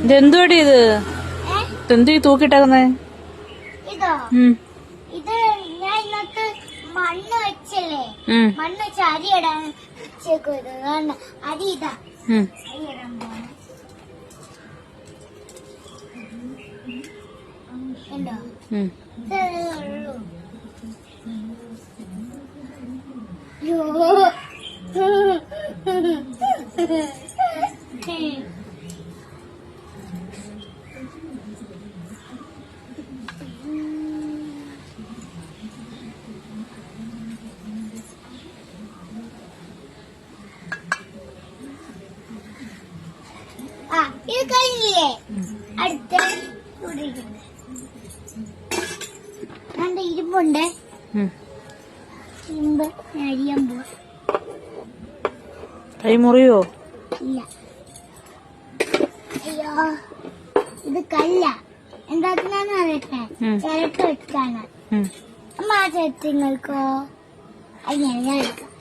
ഇതെന്തുവാടി ഇത്? ഇതെന്തു തൂക്കിട്ടേക്കുന്നേ? ഇതോ? ഇത് ഞാൻ ഇന്നത്തെ മണ്ണ് വെച്ചല്ലേ, മണ്ണ് വെച്ച് അരി ഇടാൻ വെച്ചേക്കും. അരി ഇതാ, അരി ഇടാൻ പോണ ഉണ്ടോ? ഇത് കഴിഞ്ഞില്ലേ? അടുത്ത ഇരുമ്പുണ്ട്, ഇരുമ്പ് അരിയാൻ പോവാ. കൈ മുറിയോ? ഇല്ല. അയ്യോ, ഇത് കല്ല. എന്താക്കുന്നാന്ന് പറയട്ടെ, ചിരട്ട വെക്കാണ്. അമ്മ ആ ചേർത്ത് നിങ്ങൾക്കോ? അത് ഞാൻ എടുക്കാം.